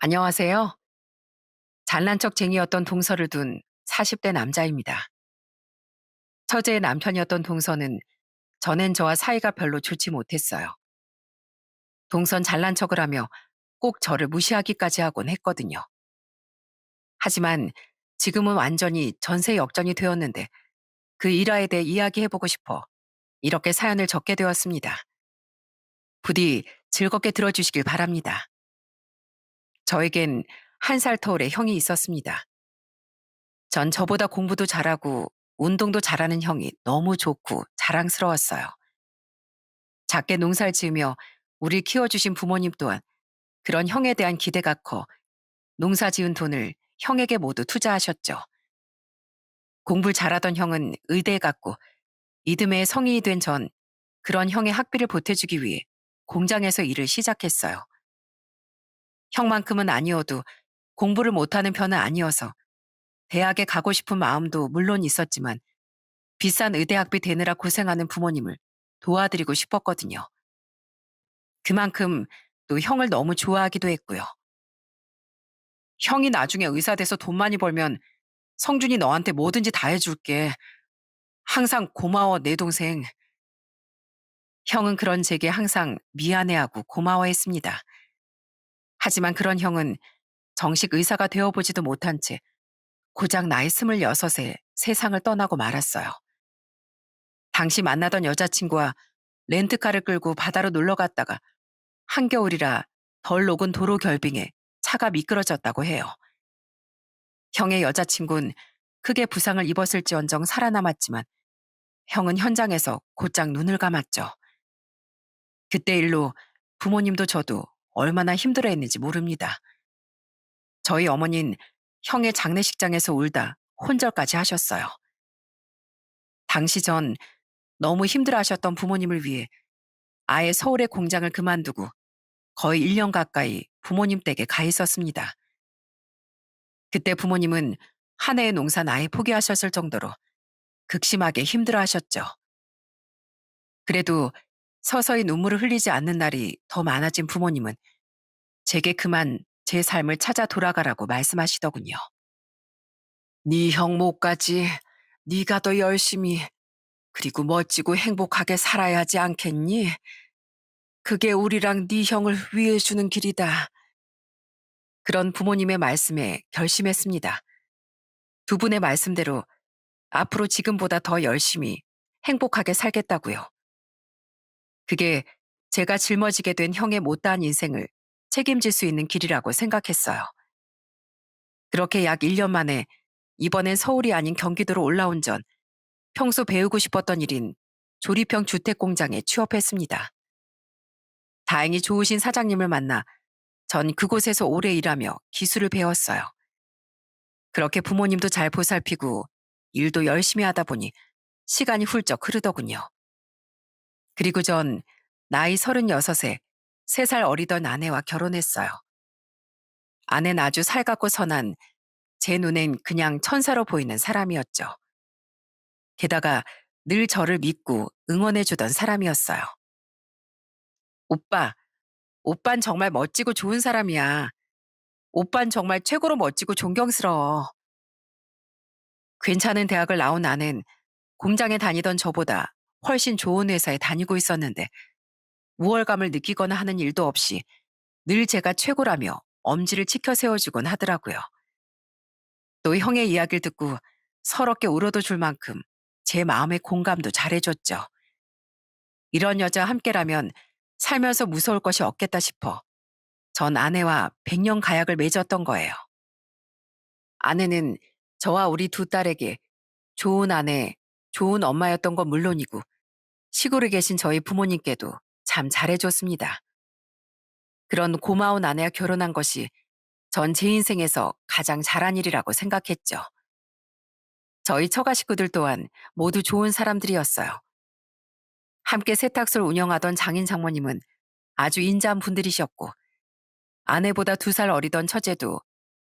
안녕하세요. 잘난 척쟁이였던 동서를 둔 40대 남자입니다. 처제의 남편이었던 동서는 전엔 저와 사이가 별로 좋지 못했어요. 동선 잘난 척을 하며 꼭 저를 무시하기까지 하곤 했거든요. 하지만 지금은 완전히 전세 역전이 되었는데 그 일화에 대해 이야기해보고 싶어 이렇게 사연을 적게 되었습니다. 부디 즐겁게 들어주시길 바랍니다. 저에겐 1살 터울의 형이 있었습니다. 전 저보다 공부도 잘하고 운동도 잘하는 형이 너무 좋고 자랑스러웠어요. 작게 농사를 지으며 우리 키워주신 부모님 또한 그런 형에 대한 기대가 커 농사 지은 돈을 형에게 모두 투자하셨죠. 공부를 잘하던 형은 의대에 갔고 이듬해 성인이 된 전 그런 형의 학비를 보태주기 위해 공장에서 일을 시작했어요. 형만큼은 아니어도 공부를 못하는 편은 아니어서 대학에 가고 싶은 마음도 물론 있었지만 비싼 의대 학비 대느라 고생하는 부모님을 도와드리고 싶었거든요. 그만큼 또 형을 너무 좋아하기도 했고요. 형이 나중에 의사 돼서 돈 많이 벌면 성준이 너한테 뭐든지 다 해줄게. 항상 고마워, 내 동생. 형은 그런 제게 항상 미안해하고 고마워했습니다. 하지만 그런 형은 정식 의사가 되어보지도 못한 채 고작 나이 26에 세상을 떠나고 말았어요. 당시 만나던 여자친구와 렌트카를 끌고 바다로 놀러 갔다가 한겨울이라 덜 녹은 도로 결빙에 차가 미끄러졌다고 해요. 형의 여자친구는 크게 부상을 입었을지언정 살아남았지만 형은 현장에서 곧장 눈을 감았죠. 그때 일로 부모님도 저도 얼마나 힘들어했는지 모릅니다. 저희 어머니는 형의 장례식장에서 울다 혼절까지 하셨어요. 당시 전 너무 힘들어하셨던 부모님을 위해 아예 서울의 공장을 그만두고 거의 1년 가까이 부모님 댁에 가 있었습니다. 그때 부모님은 한 해의 농사 아예 포기하셨을 정도로 극심하게 힘들어하셨죠. 그래도 서서히 눈물을 흘리지 않는 날이 더 많아진 부모님은 제게 그만 제 삶을 찾아 돌아가라고 말씀하시더군요. 네 형 못 가지. 네가 더 열심히 그리고 멋지고 행복하게 살아야 하지 않겠니? 그게 우리랑 네 형을 위해 주는 길이다. 그런 부모님의 말씀에 결심했습니다. 두 분의 말씀대로 앞으로 지금보다 더 열심히 행복하게 살겠다고요. 그게 제가 짊어지게 된 형의 못다한 인생을 책임질 수 있는 길이라고 생각했어요. 그렇게 약 1년 만에 이번엔 서울이 아닌 경기도로 올라온 전 평소 배우고 싶었던 일인 조립형 주택 공장에 취업했습니다. 다행히 좋으신 사장님을 만나 전 그곳에서 오래 일하며 기술을 배웠어요. 그렇게 부모님도 잘 보살피고 일도 열심히 하다 보니 시간이 훌쩍 흐르더군요. 그리고 전 나이 36에 3살 어리던 아내와 결혼했어요. 아내는 아주 살갑고 선한 제 눈엔 그냥 천사로 보이는 사람이었죠. 게다가 늘 저를 믿고 응원해주던 사람이었어요. 오빠, 오빤 정말 멋지고 좋은 사람이야. 오빤 정말 최고로 멋지고 존경스러워. 괜찮은 대학을 나온 아는 공장에 다니던 저보다 훨씬 좋은 회사에 다니고 있었는데 우월감을 느끼거나 하는 일도 없이 늘 제가 최고라며 엄지를 치켜 세워주곤 하더라고요. 또 형의 이야기를 듣고 서럽게 울어도 줄 만큼 제 마음의 공감도 잘해줬죠. 이런 여자와 함께라면 살면서 무서울 것이 없겠다 싶어 전 아내와 100년 가약을 맺었던 거예요. 아내는 저와 우리 두 딸에게 좋은 아내, 좋은 엄마였던 건 물론이고 시골에 계신 저희 부모님께도 참 잘해줬습니다. 그런 고마운 아내와 결혼한 것이 전 제 인생에서 가장 잘한 일이라고 생각했죠. 저희 처가 식구들 또한 모두 좋은 사람들이었어요. 함께 세탁소를 운영하던 장인 장모님은 아주 인자한 분들이셨고 아내보다 2살 어리던 처제도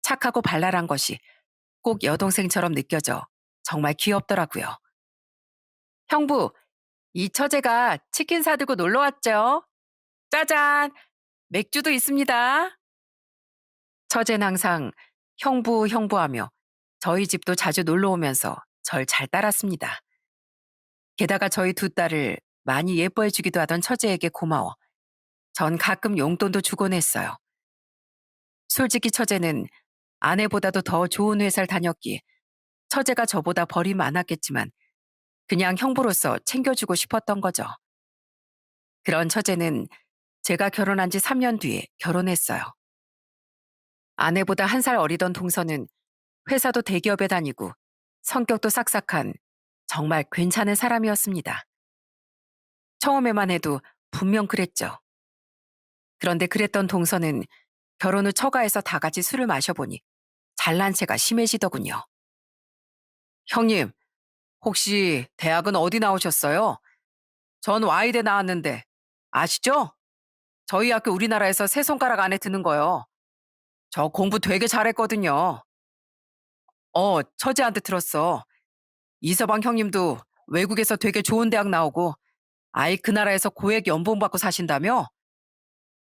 착하고 발랄한 것이 꼭 여동생처럼 느껴져 정말 귀엽더라고요. 형부, 이 처제가 치킨 사들고 놀러 왔죠? 짜잔! 맥주도 있습니다. 처제는 항상 형부, 형부하며 저희 집도 자주 놀러 오면서 절 잘 따랐습니다. 게다가 저희 두 딸을 많이 예뻐해 주기도 하던 처제에게 고마워 전 가끔 용돈도 주곤 했어요. 솔직히 처제는 아내보다도 더 좋은 회사를 다녔기에 처제가 저보다 벌이 많았겠지만 그냥 형부로서 챙겨주고 싶었던 거죠. 그런 처제는 제가 결혼한 지 3년 뒤에 결혼했어요. 아내보다 한 살 어리던 동서는 회사도 대기업에 다니고 성격도 싹싹한 정말 괜찮은 사람이었습니다. 처음에만 해도 분명 그랬죠. 그런데 그랬던 동서는 결혼 후 처가에서 다 같이 술을 마셔보니 잘난 체가 심해지더군요. 형님, 혹시 대학은 어디 나오셨어요? 전 와이대 나왔는데 아시죠? 저희 학교 우리나라에서 세 손가락 안에 드는 거요. 저 공부 되게 잘했거든요. 처제한테 들었어. 이서방 형님도 외국에서 되게 좋은 대학 나오고 아이 그 나라에서 고액 연봉 받고 사신다며?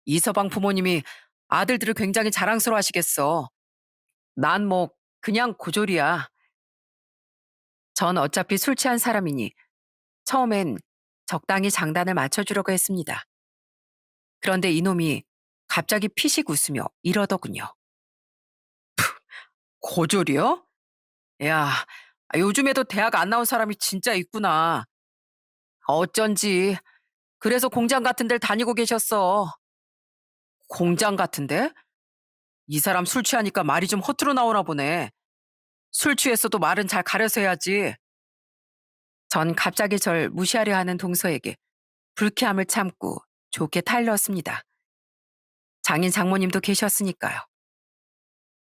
이서방 부모님이 아들들을 굉장히 자랑스러워 하시겠어. 난 뭐 그냥 고졸이야. 전 어차피 술 취한 사람이니 처음엔 적당히 장단을 맞춰주려고 했습니다. 그런데 이놈이 갑자기 피식 웃으며 이러더군요. 고졸이요? 야, 요즘에도 대학 안 나온 사람이 진짜 있구나. 어쩐지. 그래서 공장 같은 데를 다니고 계셨어. 공장 같은데? 이 사람 술 취하니까 말이 좀 허투루 나오나 보네. 술 취했어도 말은 잘 가려서 해야지. 전 갑자기 절 무시하려 하는 동서에게 불쾌함을 참고 좋게 타일렀습니다. 장인 장모님도 계셨으니까요.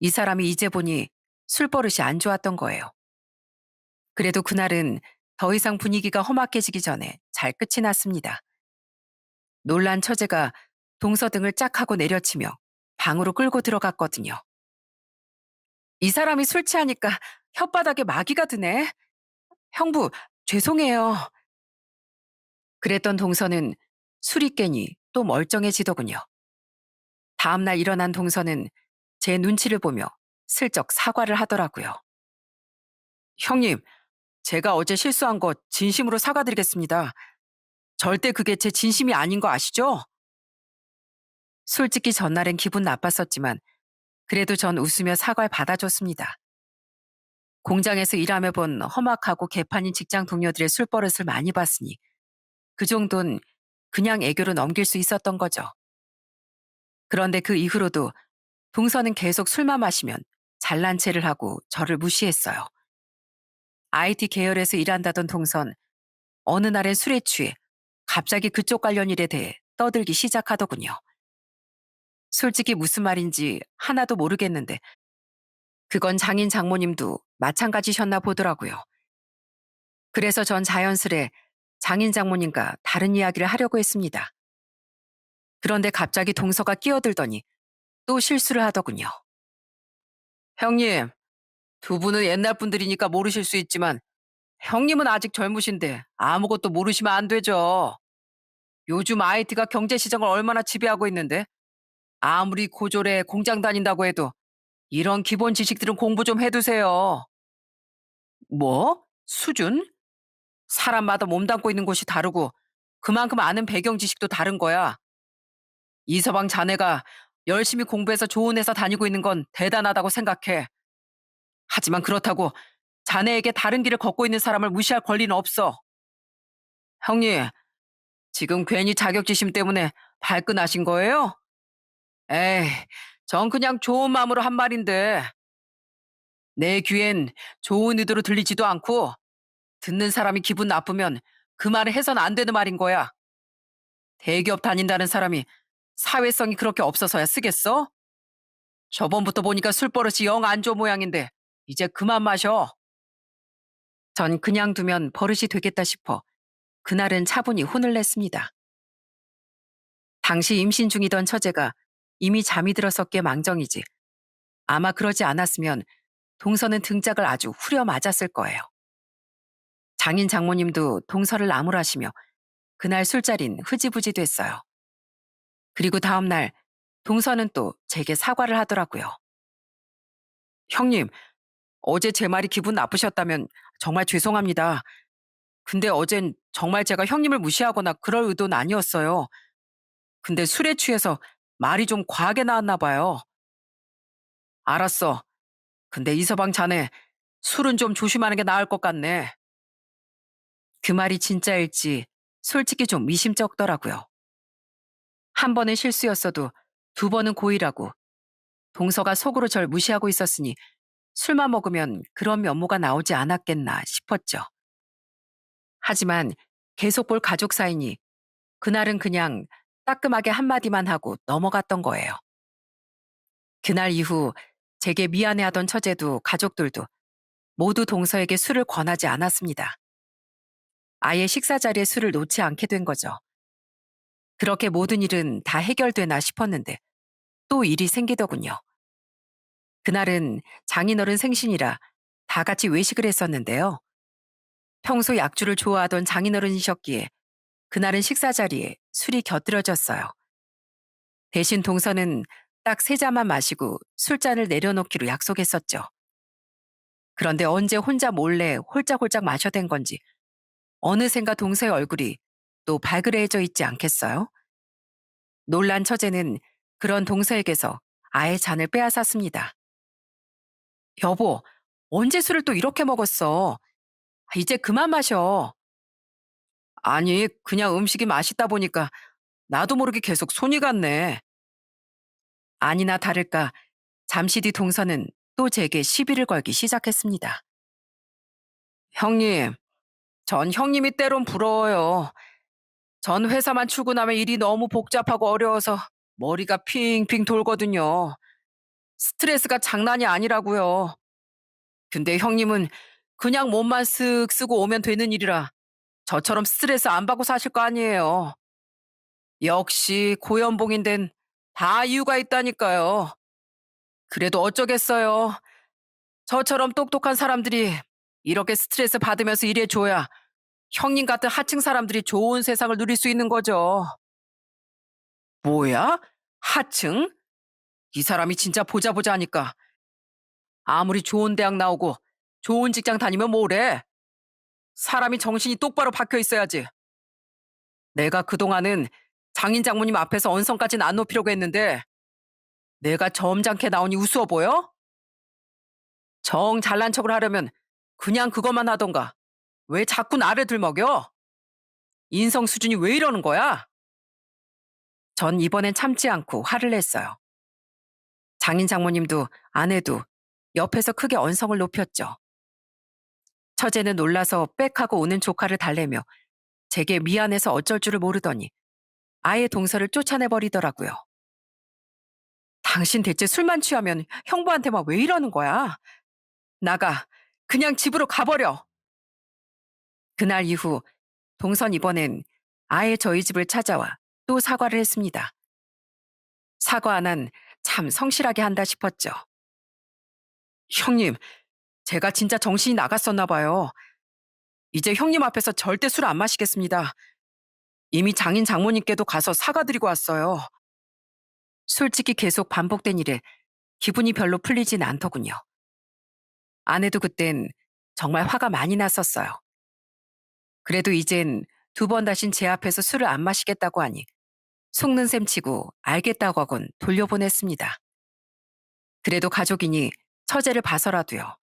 이 사람이 이제 보니 술버릇이 안 좋았던 거예요. 그래도 그날은 더 이상 분위기가 험악해지기 전에 잘 끝이 났습니다. 놀란 처제가 동서 등을 짝 하고 내려치며 방으로 끌고 들어갔거든요. 이 사람이 술 취하니까 혓바닥에 마귀가 드네. 형부, 죄송해요. 그랬던 동서는 술이 깨니 또 멀쩡해지더군요. 다음날 일어난 동서는 제 눈치를 보며 슬쩍 사과를 하더라고요. 형님, 제가 어제 실수한 거 진심으로 사과드리겠습니다. 절대 그게 제 진심이 아닌 거 아시죠? 솔직히 전날엔 기분 나빴었지만 그래도 전 웃으며 사과를 받아줬습니다. 공장에서 일하며 본 험악하고 개판인 직장 동료들의 술버릇을 많이 봤으니 그 정도는 그냥 애교로 넘길 수 있었던 거죠. 그런데 그 이후로도 동서는 계속 술만 마시면 잘난 체를 하고 저를 무시했어요. IT 계열에서 일한다던 동선 어느 날엔 술에 취해 갑자기 그쪽 관련 일에 대해 떠들기 시작하더군요. 솔직히 무슨 말인지 하나도 모르겠는데 그건 장인 장모님도 마찬가지셨나 보더라고요. 그래서 전 자연스레 장인 장모님과 다른 이야기를 하려고 했습니다. 그런데 갑자기 동서가 끼어들더니 또 실수를 하더군요. 형님, 두 분은 옛날 분들이니까 모르실 수 있지만 형님은 아직 젊으신데 아무것도 모르시면 안 되죠. 요즘 IT가 경제 시장을 얼마나 지배하고 있는데 아무리 고졸에 공장 다닌다고 해도 이런 기본 지식들은 공부 좀 해두세요. 뭐? 수준? 사람마다 몸담고 있는 곳이 다르고 그만큼 아는 배경 지식도 다른 거야. 이서방 자네가 열심히 공부해서 좋은 회사 다니고 있는 건 대단하다고 생각해. 하지만 그렇다고 자네에게 다른 길을 걷고 있는 사람을 무시할 권리는 없어. 형님, 지금 괜히 자격지심 때문에 발끈하신 거예요? 에이, 전 그냥 좋은 마음으로 한 말인데 내 귀엔 좋은 의도로 들리지도 않고 듣는 사람이 기분 나쁘면 그 말을 해서는 안 되는 말인 거야. 대기업 다닌다는 사람이 사회성이 그렇게 없어서야 쓰겠어? 저번부터 보니까 술버릇이 영 안 좋은 모양인데 이제 그만 마셔. 전 그냥 두면 버릇이 되겠다 싶어 그날은 차분히 혼을 냈습니다. 당시 임신 중이던 처제가 이미 잠이 들었었기에 망정이지. 아마 그러지 않았으면 동서는 등짝을 아주 후려 맞았을 거예요. 장인 장모님도 동서를 나무라시며 그날 술자린 흐지부지 됐어요. 그리고 다음날 동서는 또 제게 사과를 하더라고요. 형님, 어제 제 말이 기분 나쁘셨다면 정말 죄송합니다. 근데 어젠 정말 제가 형님을 무시하거나 그럴 의도는 아니었어요. 근데 술에 취해서 말이 좀 과하게 나왔나 봐요. 알았어. 근데 이서방 자네 술은 좀 조심하는 게 나을 것 같네. 그 말이 진짜일지 솔직히 좀 미심쩍더라고요. 한 번은 실수였어도 두 번은 고의라고 동서가 속으로 절 무시하고 있었으니 술만 먹으면 그런 면모가 나오지 않았겠나 싶었죠. 하지만 계속 볼 가족 사이니 그날은 그냥 따끔하게 한마디만 하고 넘어갔던 거예요. 그날 이후 제게 미안해하던 처제도 가족들도 모두 동서에게 술을 권하지 않았습니다. 아예 식사 자리에 술을 놓지 않게 된 거죠. 그렇게 모든 일은 다 해결되나 싶었는데 또 일이 생기더군요. 그날은 장인어른 생신이라 다 같이 외식을 했었는데요. 평소 약주를 좋아하던 장인어른이셨기에 그날은 식사 자리에 술이 곁들여졌어요. 대신 동서는 딱 세 잔만 마시고 술잔을 내려놓기로 약속했었죠. 그런데 언제 혼자 몰래 홀짝홀짝 마셔댄 건지 어느샌가 동서의 얼굴이 또 발그레해져 있지 않겠어요? 놀란 처제는 그런 동서에게서 아예 잔을 빼앗았습니다. 여보, 언제 술을 또 이렇게 먹었어? 이제 그만 마셔. 아니, 그냥 음식이 맛있다 보니까 나도 모르게 계속 손이 갔네. 아니나 다를까 잠시 뒤 동서는 또 제게 시비를 걸기 시작했습니다. 형님, 전 형님이 때론 부러워요. 전 회사만 출근하면 일이 너무 복잡하고 어려워서 머리가 핑핑 돌거든요. 스트레스가 장난이 아니라고요. 근데 형님은 그냥 몸만 쓱 쓰고 오면 되는 일이라 저처럼 스트레스 안 받고 사실 거 아니에요. 역시 고연봉인 데는 다 이유가 있다니까요. 그래도 어쩌겠어요. 저처럼 똑똑한 사람들이 이렇게 스트레스 받으면서 일해줘야 형님 같은 하층 사람들이 좋은 세상을 누릴 수 있는 거죠. 뭐야? 하층? 이 사람이 진짜 보자 보자 하니까 아무리 좋은 대학 나오고 좋은 직장 다니면 뭐래? 사람이 정신이 똑바로 박혀 있어야지. 내가 그동안은 장인 장모님 앞에서 언성까지는 안 높이려고 했는데 내가 점잖게 나오니 우스워 보여? 정 잘난 척을 하려면 그냥 그것만 하던가. 왜 자꾸 나를 들먹여? 인성 수준이 왜 이러는 거야? 전 이번엔 참지 않고 화를 냈어요. 장인 장모님도 아내도 옆에서 크게 언성을 높였죠. 처제는 놀라서 빽하고 오는 조카를 달래며 제게 미안해서 어쩔 줄을 모르더니 아예 동서를 쫓아내버리더라고요. 당신 대체 술만 취하면 형부한테만 왜 이러는 거야? 나가. 그냥 집으로 가버려. 그날 이후 동선 이번엔 아예 저희 집을 찾아와 또 사과를 했습니다. 사과 하나는 참 성실하게 한다 싶었죠. 형님, 제가 진짜 정신이 나갔었나 봐요. 이제 형님 앞에서 절대 술 안 마시겠습니다. 이미 장인 장모님께도 가서 사과드리고 왔어요. 솔직히 계속 반복된 일에 기분이 별로 풀리진 않더군요. 아내도 그땐 정말 화가 많이 났었어요. 그래도 이젠 두 번 다신 제 앞에서 술을 안 마시겠다고 하니 속는 셈 치고 알겠다고 하곤 돌려보냈습니다. 그래도 가족이니 처제를 봐서라도요.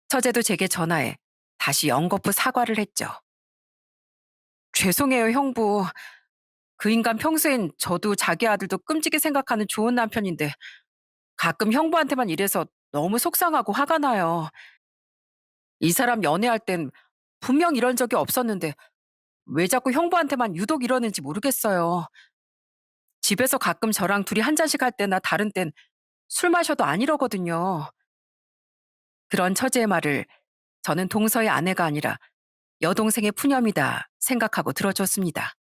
처제도 제게 전화해 다시 연거푸 사과를 했죠. 죄송해요, 형부. 그 인간 평소엔 저도 자기 아들도 끔찍이 생각하는 좋은 남편인데 가끔 형부한테만 이래서 너무 속상하고 화가 나요. 이 사람 연애할 땐 분명 이런 적이 없었는데 왜 자꾸 형부한테만 유독 이러는지 모르겠어요. 집에서 가끔 저랑 둘이 한 잔씩 할 때나 다른 땐 술 마셔도 안 이러거든요. 그런 처제의 말을 저는 동서의 아내가 아니라 여동생의 푸념이다 생각하고 들어줬습니다.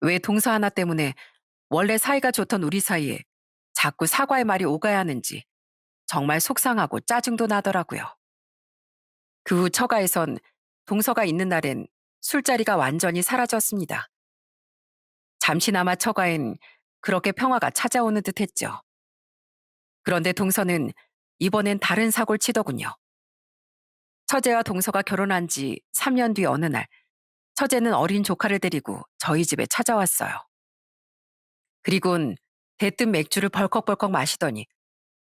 왜 동서 하나 때문에 원래 사이가 좋던 우리 사이에 자꾸 사과의 말이 오가야 하는지 정말 속상하고 짜증도 나더라고요. 그 후 처가에선 동서가 있는 날엔 술자리가 완전히 사라졌습니다. 잠시나마 처가엔 그렇게 평화가 찾아오는 듯 했죠. 그런데 동서는 이번엔 다른 사고를 치더군요. 처제와 동서가 결혼한 지 3년 뒤 어느 날, 처제는 어린 조카를 데리고 저희 집에 찾아왔어요. 그리곤 대뜸 맥주를 벌컥벌컥 마시더니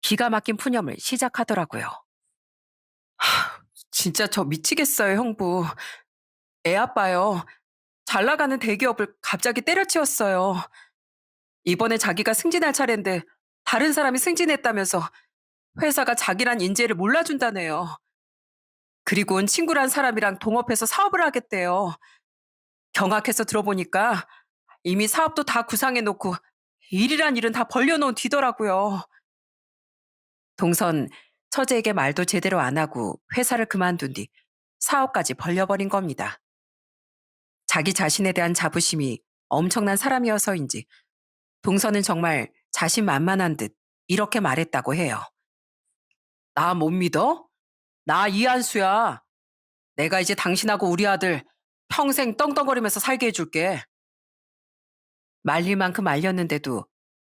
기가 막힌 푸념을 시작하더라고요. 진짜 저 미치겠어요, 형부. 애 아빠요. 잘 나가는 대기업을 갑자기 때려치웠어요. 이번에 자기가 승진할 차례인데 다른 사람이 승진했다면서 회사가 자기란 인재를 몰라준다네요. 그리고는 친구란 사람이랑 동업해서 사업을 하겠대요. 경악해서 들어보니까 이미 사업도 다 구상해놓고 일이란 일은 다 벌려놓은 뒤더라고요. 동선 처제에게 말도 제대로 안 하고 회사를 그만둔 뒤 사업까지 벌려버린 겁니다. 자기 자신에 대한 자부심이 엄청난 사람이어서인지 동서는 정말 자신만만한 듯 이렇게 말했다고 해요. 나 못 믿어? 나 이한수야. 내가 이제 당신하고 우리 아들 평생 떵떵거리면서 살게 해줄게. 말릴 만큼 말렸는데도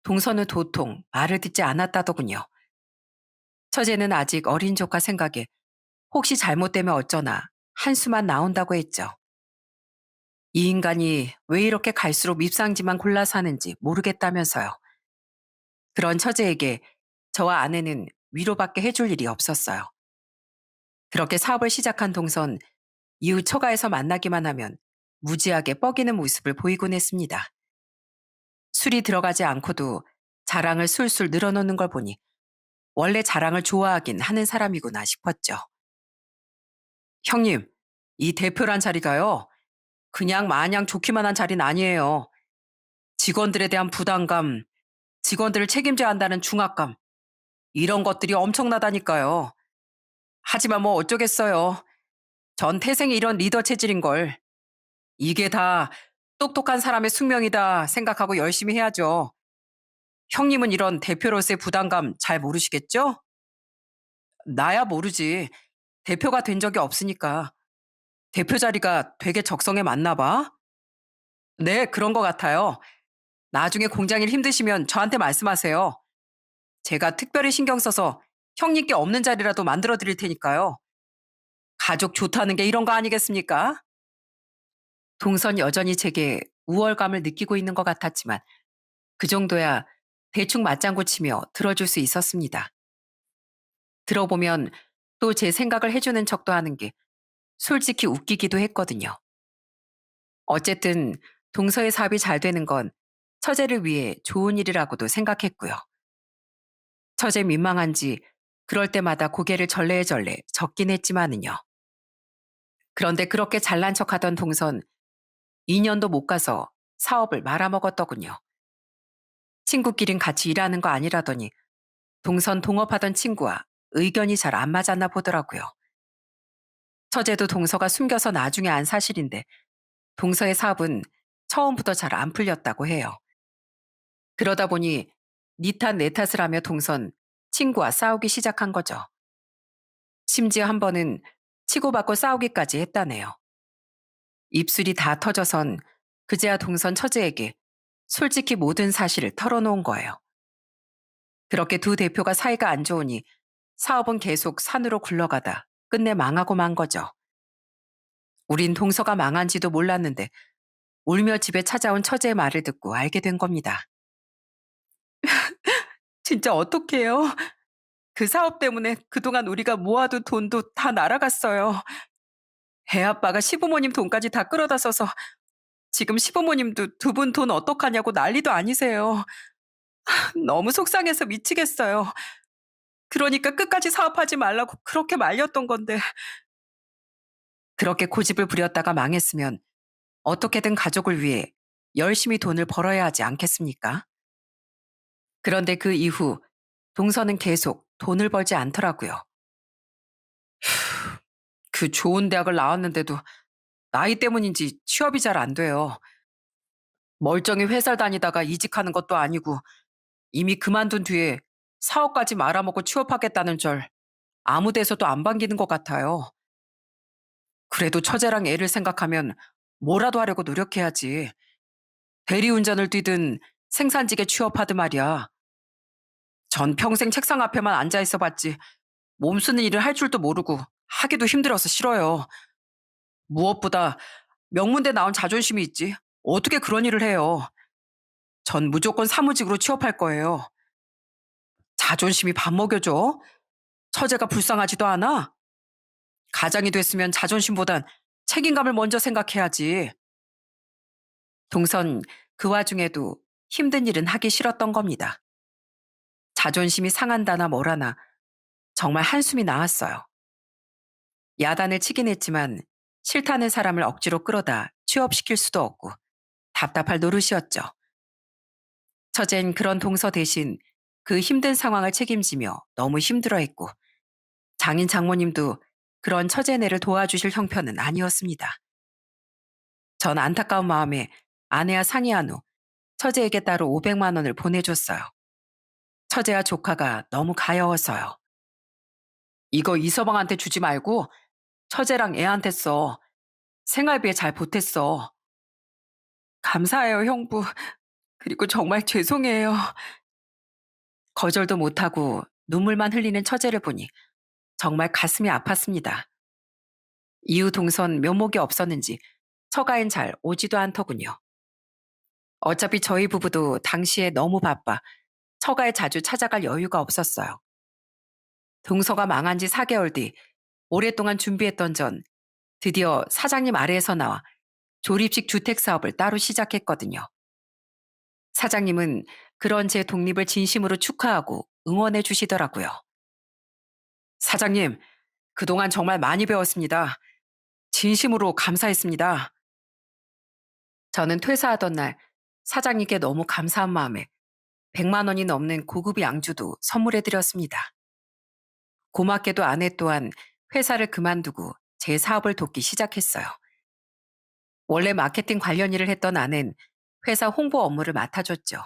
동서는 도통 말을 듣지 않았다더군요. 처제는 아직 어린 조카 생각에 혹시 잘못되면 어쩌나 한수만 나온다고 했죠. 이 인간이 왜 이렇게 갈수록 밉상지만 골라 사는지 모르겠다면서요. 그런 처제에게 저와 아내는 위로밖에 해줄 일이 없었어요. 그렇게 사업을 시작한 동선, 이후 처가에서 만나기만 하면 무지하게 뻐기는 모습을 보이곤 했습니다. 술이 들어가지 않고도 자랑을 술술 늘어놓는 걸 보니 원래 자랑을 좋아하긴 하는 사람이구나 싶었죠. 형님, 이 대표란 자리가요. 그냥 마냥 좋기만 한 자리는 아니에요. 직원들에 대한 부담감, 직원들을 책임져야 한다는 중압감, 이런 것들이 엄청나다니까요. 하지만 뭐 어쩌겠어요. 전 태생이 이런 리더 체질인걸. 이게 다 똑똑한 사람의 숙명이다 생각하고 열심히 해야죠. 형님은 이런 대표로서의 부담감 잘 모르시겠죠? 나야 모르지. 대표가 된 적이 없으니까. 대표 자리가 되게 적성에 맞나 봐? 네, 그런 것 같아요. 나중에 공장일 힘드시면 저한테 말씀하세요. 제가 특별히 신경 써서 형님께 없는 자리라도 만들어 드릴 테니까요. 가족 좋다는 게 이런 거 아니겠습니까? 동선 여전히 제게 우월감을 느끼고 있는 것 같았지만 그 정도야 대충 맞장구 치며 들어줄 수 있었습니다. 들어보면 또 제 생각을 해주는 척도 하는 게 솔직히 웃기기도 했거든요. 어쨌든 동서의 사업이 잘 되는 건 처제를 위해 좋은 일이라고도 생각했고요. 처제 민망한지 그럴 때마다 고개를 절레절레 젓긴 했지만은요. 그런데 그렇게 잘난 척하던 동선 2년도 못 가서 사업을 말아먹었더군요. 친구끼린 같이 일하는 거 아니라더니 동선 동업하던 친구와 의견이 잘 안 맞았나 보더라고요. 처제도 동서가 숨겨서 나중에 안 사실인데 동서의 사업은 처음부터 잘 안 풀렸다고 해요. 그러다 보니 니 탓 내 탓을 하며 동선 친구와 싸우기 시작한 거죠. 심지어 한 번은 치고받고 싸우기까지 했다네요. 입술이 다 터져선 그제야 동선 처제에게 솔직히 모든 사실을 털어놓은 거예요. 그렇게 두 대표가 사이가 안 좋으니 사업은 계속 산으로 굴러가다 끝내 망하고 만 거죠. 우린 동서가 망한지도 몰랐는데 울며 집에 찾아온 처제의 말을 듣고 알게 된 겁니다. 진짜 어떡해요? 그 사업 때문에 그동안 우리가 모아둔 돈도 다 날아갔어요. 애 아빠가 시부모님 돈까지 다 끌어다 써서 지금 시부모님도 두 분 돈 어떡하냐고 난리도 아니세요. 너무 속상해서 미치겠어요. 그러니까 끝까지 사업하지 말라고 그렇게 말렸던 건데. 그렇게 고집을 부렸다가 망했으면 어떻게든 가족을 위해 열심히 돈을 벌어야 하지 않겠습니까? 그런데 그 이후 동서는 계속 돈을 벌지 않더라고요. 그 좋은 대학을 나왔는데도 나이 때문인지 취업이 잘 안 돼요. 멀쩡히 회사를 다니다가 이직하는 것도 아니고 이미 그만둔 뒤에 사업까지 말아먹고 취업하겠다는 절 아무 데서도 안 반기는 것 같아요. 그래도 처제랑 애를 생각하면 뭐라도 하려고 노력해야지. 대리운전을 뛰든 생산직에 취업하드 말이야. 전 평생 책상 앞에만 앉아 있어 봤지. 몸 쓰는 일을 할 줄도 모르고 하기도 힘들어서 싫어요. 무엇보다 명문대 나온 자존심이 있지. 어떻게 그런 일을 해요? 전 무조건 사무직으로 취업할 거예요. 자존심이 밥 먹여줘? 처제가 불쌍하지도 않아? 가장이 됐으면 자존심보단 책임감을 먼저 생각해야지. 동선 그 와중에도 힘든 일은 하기 싫었던 겁니다. 자존심이 상한다나 뭐라나 정말 한숨이 나왔어요. 야단을 치긴 했지만 싫다는 사람을 억지로 끌어다 취업시킬 수도 없고 답답할 노릇이었죠. 처젠 그런 동서 대신 그 힘든 상황을 책임지며 너무 힘들어했고 장인 장모님도 그런 처제네를 도와주실 형편은 아니었습니다. 전 안타까운 마음에 아내와 상의한 후 처제에게 따로 500만 원을 보내줬어요. 처제와 조카가 너무 가여워서요. 이거 이서방한테 주지 말고 처제랑 애한테 써. 생활비에 잘 보탰어. 감사해요, 형부. 그리고 정말 죄송해요. 거절도 못하고 눈물만 흘리는 처제를 보니 정말 가슴이 아팠습니다. 이후 동선 묘목이 없었는지 처가엔 잘 오지도 않더군요. 어차피 저희 부부도 당시에 너무 바빠 처가에 자주 찾아갈 여유가 없었어요. 동서가 망한 지 4개월 뒤 오랫동안 준비했던 전 드디어 사장님 아래에서 나와 조립식 주택 사업을 따로 시작했거든요. 사장님은 그런 제 독립을 진심으로 축하하고 응원해 주시더라고요. 사장님, 그동안 정말 많이 배웠습니다. 진심으로 감사했습니다. 저는 퇴사하던 날 사장님께 너무 감사한 마음에 100만 원이 넘는 고급 양주도 선물해 드렸습니다. 고맙게도 아내 또한 회사를 그만두고 제 사업을 돕기 시작했어요. 원래 마케팅 관련 일을 했던 아내는 회사 홍보 업무를 맡아줬죠.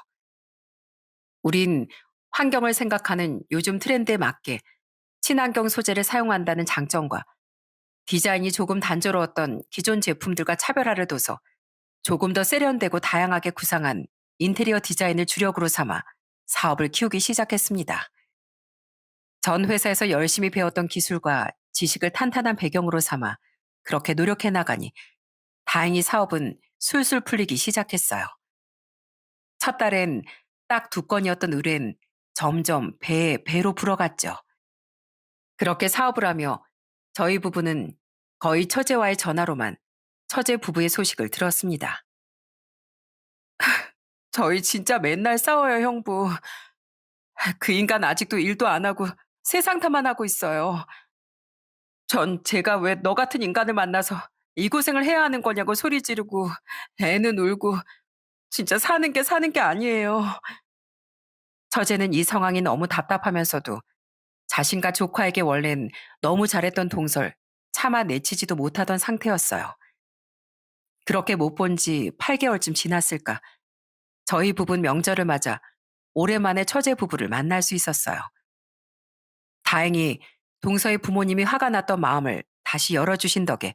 우린 환경을 생각하는 요즘 트렌드에 맞게 친환경 소재를 사용한다는 장점과 디자인이 조금 단조로웠던 기존 제품들과 차별화를 둬서 조금 더 세련되고 다양하게 구상한 인테리어 디자인을 주력으로 삼아 사업을 키우기 시작했습니다. 전 회사에서 열심히 배웠던 기술과 지식을 탄탄한 배경으로 삼아 그렇게 노력해 나가니 다행히 사업은 술술 풀리기 시작했어요. 첫 달엔 딱 2건이었던 의뢰는 점점 배에 배로 불어갔죠. 그렇게 사업을 하며 저희 부부는 거의 처제와의 전화로만 처제 부부의 소식을 들었습니다. 저희 진짜 맨날 싸워요, 형부. 그 인간 아직도 일도 안 하고 세상 탓만 하고 있어요. 전 제가 왜 너 같은 인간을 만나서 이 고생을 해야 하는 거냐고 소리 지르고 애는 울고 진짜 사는 게 아니에요. 처제는 이 상황이 너무 답답하면서도 자신과 조카에게 원래는 너무 잘했던 동설 차마 내치지도 못하던 상태였어요. 그렇게 못 본 지 8개월쯤 지났을까. 저희 부부는 명절을 맞아 오랜만에 처제 부부를 만날 수 있었어요. 다행히 동서의 부모님이 화가 났던 마음을 다시 열어주신 덕에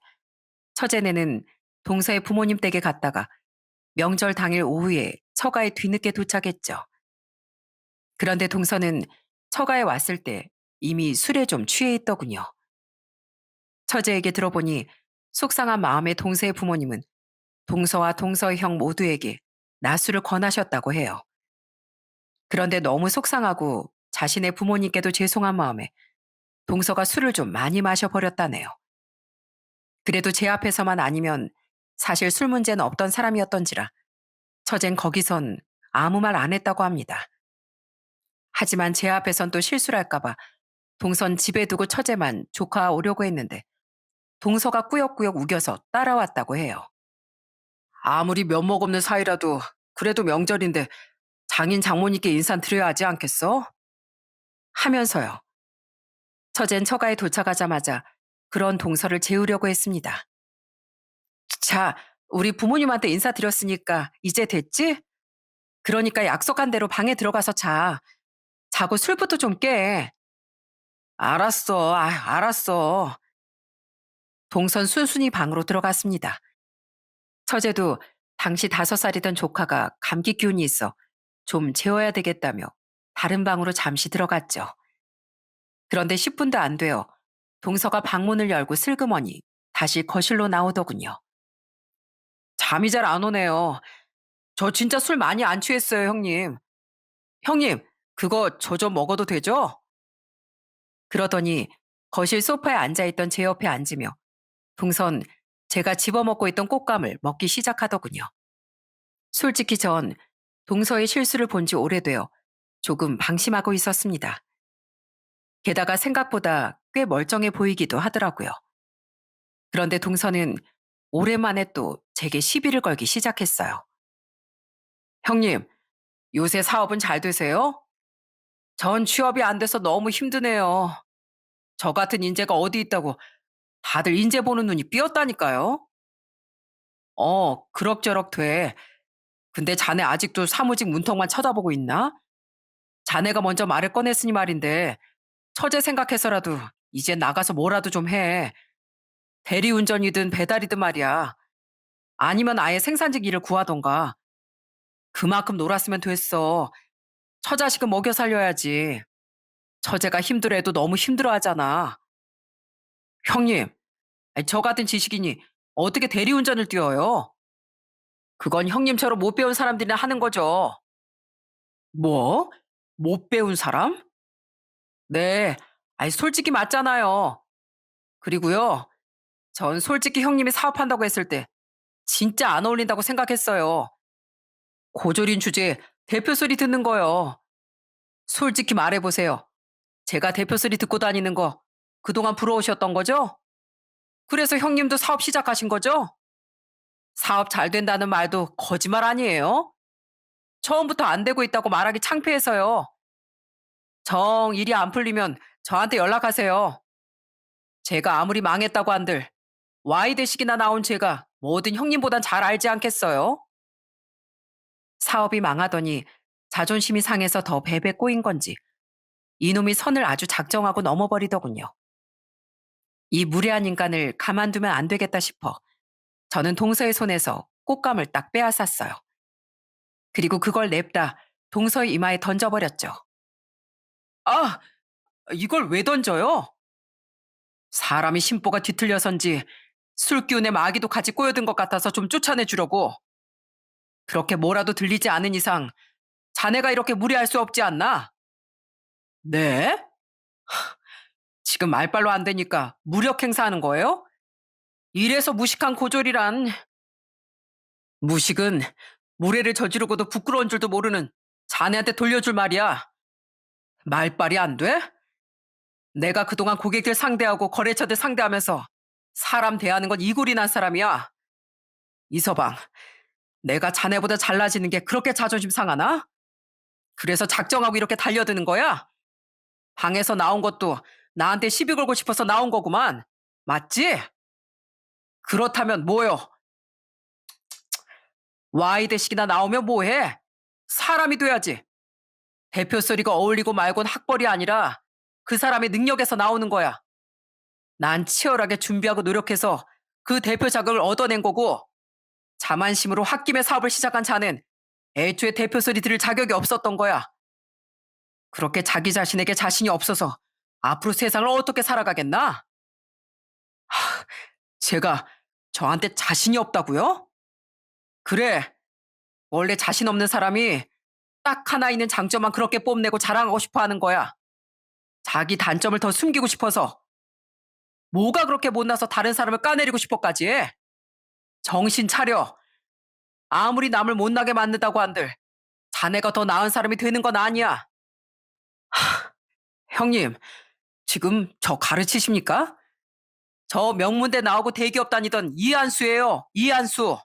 처제네는 동서의 부모님 댁에 갔다가 명절 당일 오후에 처가에 뒤늦게 도착했죠. 그런데 동서는 처가에 왔을 때 이미 술에 좀 취해 있더군요. 처제에게 들어보니 속상한 마음의 동서의 부모님은 동서와 동서의 형 모두에게 나술을 권하셨다고 해요. 그런데 너무 속상하고 자신의 부모님께도 죄송한 마음에 동서가 술을 좀 많이 마셔버렸다네요. 그래도 제 앞에서만 아니면 사실 술 문제는 없던 사람이었던지라 처젠 거기선 아무 말 안 했다고 합니다. 하지만 제 앞에선 또 실수를 할까봐 동선 집에 두고 처제만 조카와 오려고 했는데 동서가 꾸역꾸역 우겨서 따라왔다고 해요. 아무리 면목 없는 사이라도 그래도 명절인데 장인 장모님께 인사 드려야 하지 않겠어? 하면서요. 처젠 처가에 도착하자마자 그런 동서를 재우려고 했습니다. 자, 우리 부모님한테 인사드렸으니까 이제 됐지? 그러니까 약속한 대로 방에 들어가서 자. 자고 술부터 좀 깨. 알았어. 알았어. 동선 순순히 방으로 들어갔습니다. 처제도 당시 5살이던 조카가 감기 기운이 있어 좀 재워야 되겠다며 다른 방으로 잠시 들어갔죠. 그런데 10분도 안 돼요. 동서가 방문을 열고 슬그머니 다시 거실로 나오더군요. 잠이 잘 안 오네요. 저 진짜 술 많이 안 취했어요, 형님. 형님, 그거 저 좀 먹어도 되죠? 그러더니 거실 소파에 앉아있던 제 옆에 앉으며 동선 제가 집어먹고 있던 꽃감을 먹기 시작하더군요. 솔직히 전 동서의 실수를 본 지 오래되어 조금 방심하고 있었습니다. 게다가 생각보다 꽤 멀쩡해 보이기도 하더라고요. 그런데 동서는 오랜만에 또 제게 시비를 걸기 시작했어요. 형님, 요새 사업은 잘 되세요? 전 취업이 안 돼서 너무 힘드네요. 저 같은 인재가 어디 있다고 다들 인재 보는 눈이 삐었다니까요. 그럭저럭 돼. 근데 자네 아직도 사무직 문턱만 쳐다보고 있나? 자네가 먼저 말을 꺼냈으니 말인데 처제 생각해서라도 이제 나가서 뭐라도 좀 해. 대리운전이든 배달이든 말이야. 아니면 아예 생산직 일을 구하던가. 그만큼 놀았으면 됐어. 처자식은 먹여 살려야지. 처제가 힘들어해도 너무 힘들어하잖아. 형님, 아니, 저 같은 지식인이 어떻게 대리운전을 뛰어요? 그건 형님처럼 못 배운 사람들이나 하는 거죠. 뭐? 못 배운 사람? 네. 아니, 솔직히 맞잖아요. 그리고요, 전 솔직히 형님이 사업한다고 했을 때 진짜 안 어울린다고 생각했어요. 고졸인 주제에 대표 소리 듣는 거요. 솔직히 말해보세요. 제가 대표 소리 듣고 다니는 거 그동안 부러우셨던 거죠? 그래서 형님도 사업 시작하신 거죠? 사업 잘 된다는 말도 거짓말 아니에요? 처음부터 안 되고 있다고 말하기 창피해서요. 정 일이 안 풀리면 저한테 연락하세요. 제가 아무리 망했다고 한들 Y 대식이나 나온 제가 뭐든 형님보단 잘 알지 않겠어요? 사업이 망하더니 자존심이 상해서 더 베베 꼬인 건지 이놈이 선을 아주 작정하고 넘어버리더군요. 이 무례한 인간을 가만두면 안 되겠다 싶어 저는 동서의 손에서 꽃감을 딱 빼앗았어요. 그리고 그걸 냅다 동서의 이마에 던져버렸죠. 아, 이걸 왜 던져요? 사람이 심보가 뒤틀려선지 술 기운에 마귀도 같이 꼬여든 것 같아서 좀 쫓아내 주려고. 그렇게 뭐라도 들리지 않은 이상 자네가 이렇게 무리할 수 없지 않나? 네? 지금 말빨로 안 되니까 무력 행사하는 거예요? 이래서 무식한 고졸이란. 무식은 무례를 저지르고도 부끄러운 줄도 모르는 자네한테 돌려줄 말이야. 말빨이 안 돼? 내가 그동안 고객들 상대하고 거래처들 상대하면서 사람 대하는 건 이골이 난 사람이야. 이서방, 내가 자네보다 잘나지는 게 그렇게 자존심 상하나? 그래서 작정하고 이렇게 달려드는 거야? 방에서 나온 것도 나한테 시비 걸고 싶어서 나온 거구만. 맞지? 그렇다면 뭐요? Y 대식이나 나오면 뭐해? 사람이 돼야지. 대표 소리가 어울리고 말곤 학벌이 아니라 그 사람의 능력에서 나오는 거야. 난 치열하게 준비하고 노력해서 그 대표 자격을 얻어낸 거고 자만심으로 홧김에 사업을 시작한 자는 애초에 대표 소리 들을 자격이 없었던 거야. 그렇게 자기 자신에게 자신이 없어서 앞으로 세상을 어떻게 살아가겠나? 제가 저한테 자신이 없다고요? 그래, 원래 자신 없는 사람이 딱 하나 있는 장점만 그렇게 뽐내고 자랑하고 싶어 하는 거야. 자기 단점을 더 숨기고 싶어서. 뭐가 그렇게 못나서 다른 사람을 까내리고 싶어까지 해? 정신 차려. 아무리 남을 못나게 만든다고 한들 자네가 더 나은 사람이 되는 건 아니야. 형님, 지금 저 가르치십니까? 저 명문대 나오고 대기업 다니던 이한수예요. 이한수.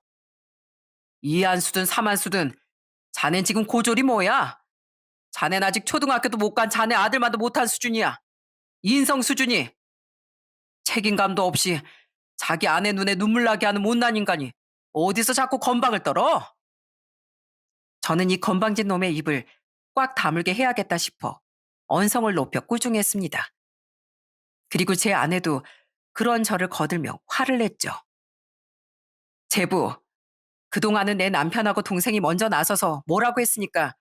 이한수든 삼한수든 자넨 지금 고졸이 뭐야? 자넨 아직 초등학교도 못 간 자네 아들만도 못한 수준이야. 인성 수준이. 책임감도 없이 자기 아내 눈에 눈물 나게 하는 못난 인간이 어디서 자꾸 건방을 떨어? 저는 이 건방진 놈의 입을 꽉 다물게 해야겠다 싶어 언성을 높여 꾸중했습니다. 그리고 제 아내도 그런 저를 거들며 화를 냈죠. 제부, 그동안은 내 남편하고 동생이 먼저 나서서 뭐라고 했으니까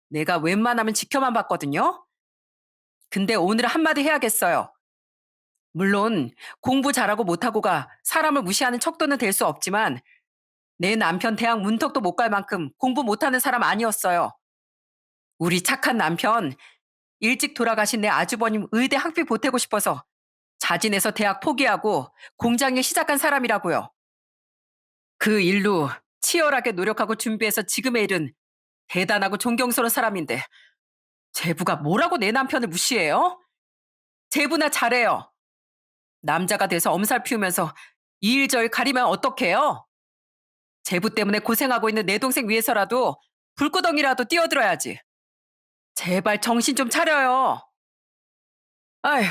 내가 웬만하면 지켜만 봤거든요. 근데 오늘 한마디 해야겠어요. 물론 공부 잘하고 못하고가 사람을 무시하는 척도는 될 수 없지만 내 남편 대학 문턱도 못 갈 만큼 공부 못하는 사람 아니었어요. 우리 착한 남편 일찍 돌아가신 내 아주버님 의대 학비 보태고 싶어서 자진해서 대학 포기하고 공장일 시작한 사람이라고요. 그 일로 치열하게 노력하고 준비해서 지금의 일은 대단하고 존경스러운 사람인데 제부가 뭐라고 내 남편을 무시해요? 제부나 잘해요. 남자가 돼서 엄살 피우면서 이 일 저 일 가리면 어떡해요? 제부 때문에 고생하고 있는 내 동생 위해서라도 불구덩이라도 뛰어들어야지. 제발 정신 좀 차려요. 아휴,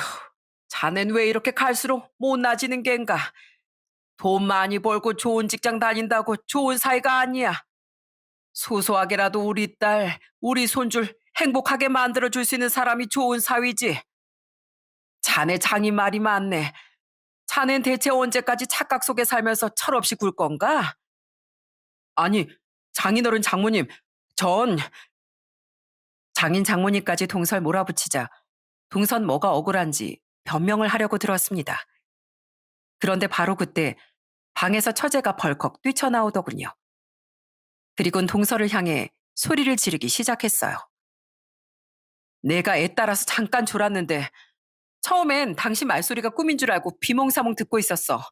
자넨 왜 이렇게 갈수록 못나지는 겐가? 돈 많이 벌고 좋은 직장 다닌다고 좋은 사이가 아니야. 소소하게라도 우리 딸, 우리 손줄 행복하게 만들어줄 수 있는 사람이 좋은 사위지. 자네 장이 말이 많네. 자넨 대체 언제까지 착각 속에 살면서 철없이 굴 건가? 아니, 장인어른 장모님, 전 장인 장모님까지 동설 몰아붙이자 동선 뭐가 억울한지 변명을 하려고 들었습니다. 그런데 바로 그때 방에서 처제가 벌컥 뛰쳐나오더군요. 그리곤 동서를 향해 소리를 지르기 시작했어요. 내가 애 따라서 잠깐 졸았는데 처음엔 당신 말소리가 꿈인 줄 알고 비몽사몽 듣고 있었어.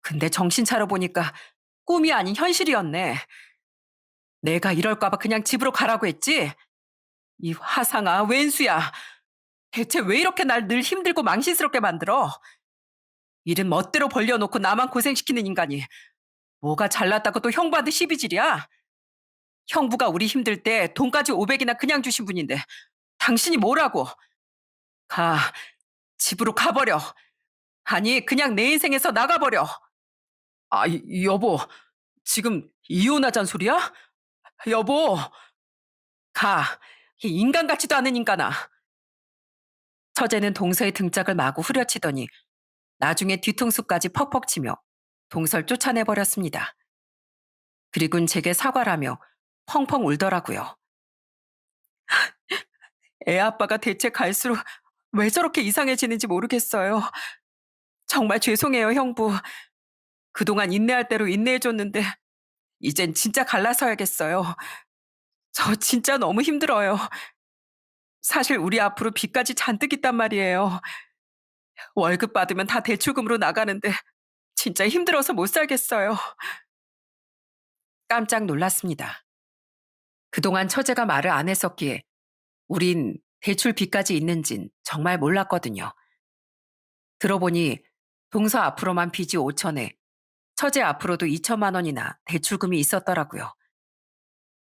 근데 정신 차려 보니까 꿈이 아닌 현실이었네. 내가 이럴까봐 그냥 집으로 가라고 했지? 이 화상아, 웬수야. 대체 왜 이렇게 날 늘 힘들고 망신스럽게 만들어? 일은 멋대로 벌려놓고 나만 고생시키는 인간이 뭐가 잘났다고 또 형부한테 시비질이야? 형부가 우리 힘들 때 돈까지 500이나 그냥 주신 분인데 당신이 뭐라고? 가, 집으로 가버려. 아니, 그냥 내 인생에서 나가버려. 아, 여보, 지금 이혼하자는 소리야? 여보, 가. 이 인간 같지도 않은 인간아. 처제는 동서의 등짝을 마구 후려치더니 나중에 뒤통수까지 퍽퍽 치며 동서를 쫓아내버렸습니다. 그리곤 제게 사과를 하며 펑펑 울더라고요. 애 아빠가 대체 갈수록 왜 저렇게 이상해지는지 모르겠어요. 정말 죄송해요, 형부. 그동안 인내할 대로 인내해줬는데 이젠 진짜 갈라서야겠어요. 저 진짜 너무 힘들어요. 사실 우리 앞으로 빚까지 잔뜩 있단 말이에요. 월급 받으면 다 대출금으로 나가는데 진짜 힘들어서 못 살겠어요. 깜짝 놀랐습니다. 그동안 처제가 말을 안 했었기에 우린 대출 빚까지 있는진 정말 몰랐거든요. 들어보니 동서 앞으로만 빚이 5천에 처제 앞으로도 2천만 원이나 대출금이 있었더라고요.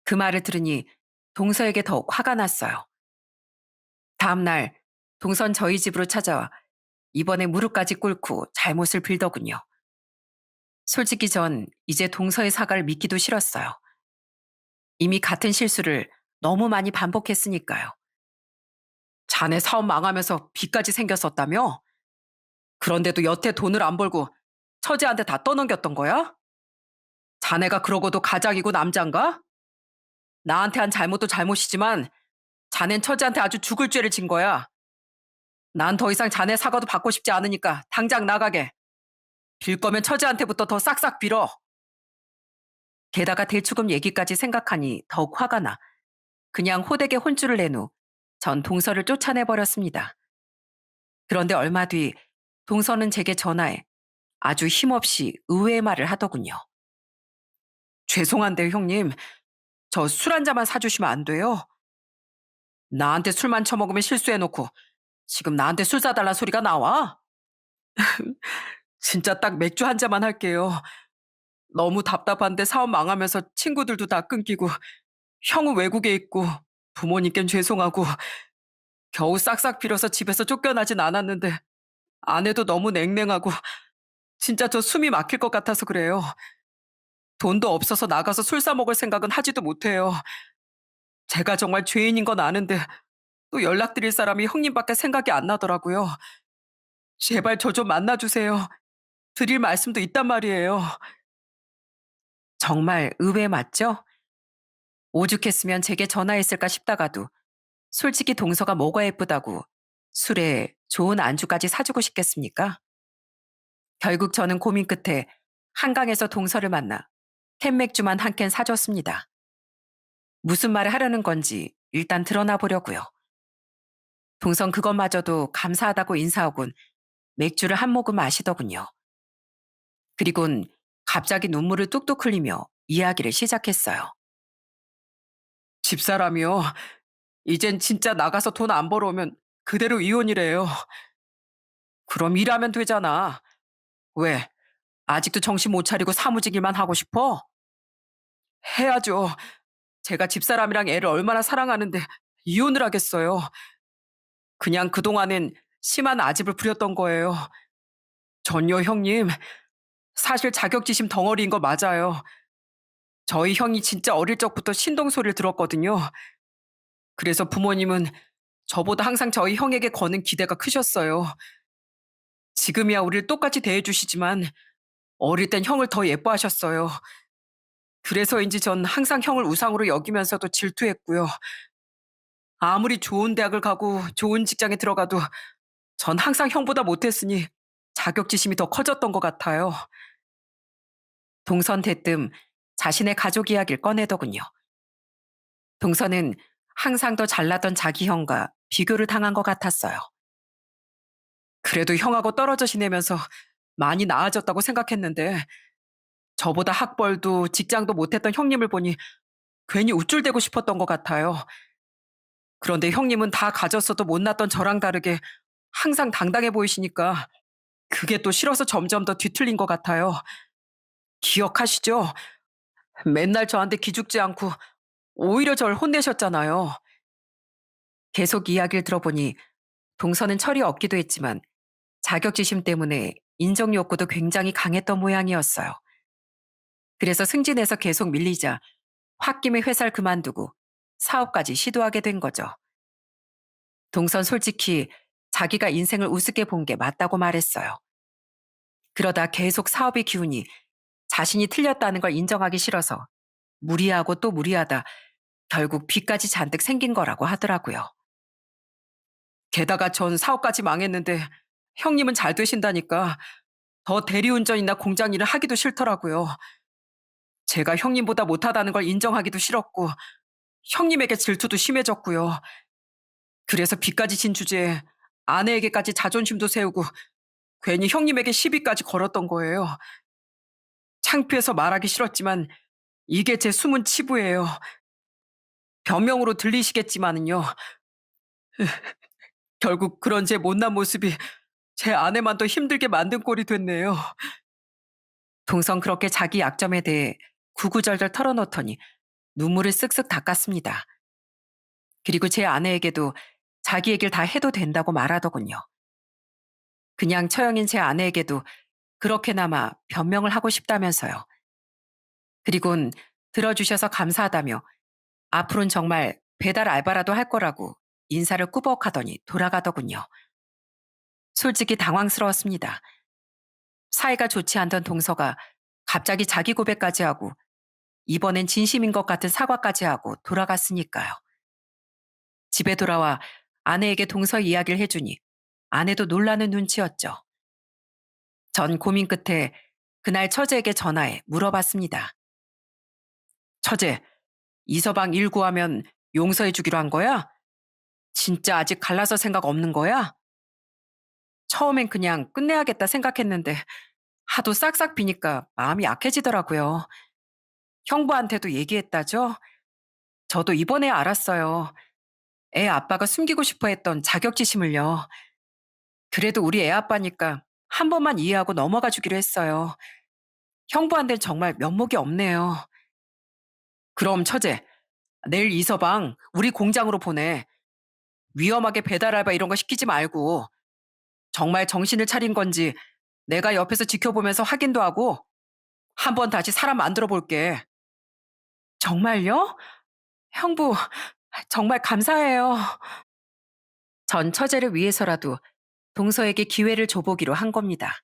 그 말을 들으니 동서에게 더욱 화가 났어요. 다음 날 동선 저희 집으로 찾아와 이번에 무릎까지 꿇고 잘못을 빌더군요. 솔직히 전 이제 동서의 사과를 믿기도 싫었어요. 이미 같은 실수를 너무 많이 반복했으니까요. 자네 사업 망하면서 빚까지 생겼었다며? 그런데도 여태 돈을 안 벌고 처제한테 다 떠넘겼던 거야? 자네가 그러고도 가장이고 남잔가? 나한테 한 잘못도 잘못이지만 자넨 처제한테 아주 죽을 죄를 진 거야. 난 더 이상 자네 사과도 받고 싶지 않으니까 당장 나가게. 빌 거면 처제한테부터 더 싹싹 빌어. 게다가 대출금 얘기까지 생각하니 더욱 화가 나 그냥 호되게 혼쭐을 낸 후 전 동서를 쫓아내버렸습니다. 그런데 얼마 뒤 동서는 제게 전화해 아주 힘없이 의외의 말을 하더군요. 죄송한데 형님, 저 술 한 잔만 사주시면 안 돼요? 나한테 술만 처먹으면 실수해놓고 지금 나한테 술 사달란 소리가 나와? 진짜 딱 맥주 한 잔만 할게요. 너무 답답한데 사업 망하면서 친구들도 다 끊기고 형은 외국에 있고 부모님께는 죄송하고 겨우 싹싹 빌어서 집에서 쫓겨나진 않았는데 아내도 너무 냉랭하고 진짜 저 숨이 막힐 것 같아서 그래요. 돈도 없어서 나가서 술 사 먹을 생각은 하지도 못해요. 제가 정말 죄인인 건 아는데 또 연락드릴 사람이 형님밖에 생각이 안 나더라고요. 제발 저 좀 만나주세요. 드릴 말씀도 있단 말이에요. 정말 의외 맞죠? 오죽했으면 제게 전화했을까 싶다가도 솔직히 동서가 뭐가 예쁘다고 술에 좋은 안주까지 사주고 싶겠습니까? 결국 저는 고민 끝에 한강에서 동서를 만나 캔맥주만 한 캔 사줬습니다. 무슨 말을 하려는 건지 일단 드러나 보려고요. 동선 그것마저도 감사하다고 인사하곤 맥주를 한 모금 마시더군요. 그리곤 갑자기 눈물을 뚝뚝 흘리며 이야기를 시작했어요. 집사람이요. 이젠 진짜 나가서 돈 안 벌어오면 그대로 이혼이래요. 그럼 일하면 되잖아. 왜? 아직도 정신 못 차리고 사무직 일만 하고 싶어? 해야죠. 제가 집사람이랑 애를 얼마나 사랑하는데 이혼을 하겠어요. 그냥 그동안엔 심한 아집을 부렸던 거예요. 전요 형님, 사실 자격지심 덩어리인 거 맞아요. 저희 형이 진짜 어릴 적부터 신동 소리를 들었거든요. 그래서 부모님은 저보다 항상 저희 형에게 거는 기대가 크셨어요. 지금이야 우리를 똑같이 대해주시지만 어릴 땐 형을 더 예뻐하셨어요. 그래서인지 전 항상 형을 우상으로 여기면서도 질투했고요. 아무리 좋은 대학을 가고 좋은 직장에 들어가도 전 항상 형보다 못했으니 자격지심이 더 커졌던 것 같아요. 동선 대뜸 자신의 가족 이야기를 꺼내더군요. 동선은 항상 더 잘나던 자기 형과 비교를 당한 것 같았어요. 그래도 형하고 떨어져 지내면서 많이 나아졌다고 생각했는데 저보다 학벌도 직장도 못했던 형님을 보니 괜히 우쭐대고 싶었던 것 같아요. 그런데 형님은 다 가졌어도 못났던 저랑 다르게 항상 당당해 보이시니까 그게 또 싫어서 점점 더 뒤틀린 것 같아요. 기억하시죠? 맨날 저한테 기죽지 않고 오히려 절 혼내셨잖아요. 계속 이야기를 들어보니 동서는 철이 없기도 했지만 자격지심 때문에 인정 욕구도 굉장히 강했던 모양이었어요. 그래서 승진해서 계속 밀리자 홧김에 회사를 그만두고 사업까지 시도하게 된 거죠. 동선 솔직히 자기가 인생을 우습게 본 게 맞다고 말했어요. 그러다 계속 사업이 기우니 자신이 틀렸다는 걸 인정하기 싫어서 무리하고 또 무리하다 결국 빚까지 잔뜩 생긴 거라고 하더라고요. 게다가 전 사업까지 망했는데 형님은 잘 되신다니까 더 대리운전이나 공장 일을 하기도 싫더라고요. 제가 형님보다 못하다는 걸 인정하기도 싫었고 형님에게 질투도 심해졌고요. 그래서 빚까지 진 주제에 아내에게까지 자존심도 세우고 괜히 형님에게 시비까지 걸었던 거예요. 창피해서 말하기 싫었지만 이게 제 숨은 치부예요. 변명으로 들리시겠지만은요. 결국 그런 제 못난 모습이 제 아내만 더 힘들게 만든 꼴이 됐네요. 동성 그렇게 자기 약점에 대해 구구절절 털어놓더니 눈물을 쓱쓱 닦았습니다. 그리고 제 아내에게도 자기 얘기를 다 해도 된다고 말하더군요. 그냥 처형인 제 아내에게도 그렇게나마 변명을 하고 싶다면서요. 그리곤 들어주셔서 감사하다며 앞으로는 정말 배달 알바라도 할 거라고 인사를 꾸벅하더니 돌아가더군요. 솔직히 당황스러웠습니다. 사이가 좋지 않던 동서가 갑자기 자기 고백까지 하고 이번엔 진심인 것 같은 사과까지 하고 돌아갔으니까요. 집에 돌아와 아내에게 동서 이야기를 해주니 아내도 놀라는 눈치였죠. 전 고민 끝에 그날 처제에게 전화해 물어봤습니다. 처제, 이서방 일 구하면 용서해 주기로 한 거야? 진짜 아직 갈라서 생각 없는 거야? 처음엔 그냥 끝내야겠다 생각했는데 하도 싹싹 비니까 마음이 약해지더라고요. 형부한테도 얘기했다죠? 저도 이번에 알았어요. 애 아빠가 숨기고 싶어 했던 자격지심을요. 그래도 우리 애 아빠니까 한 번만 이해하고 넘어가 주기로 했어요. 형부한테는 정말 면목이 없네요. 그럼 처제, 내일 이서방 우리 공장으로 보내. 위험하게 배달 알바 이런 거 시키지 말고 정말 정신을 차린 건지 내가 옆에서 지켜보면서 확인도 하고 한번 다시 사람 만들어 볼게. 정말요? 형부, 정말 감사해요. 전 처제를 위해서라도 동서에게 기회를 줘보기로 한 겁니다.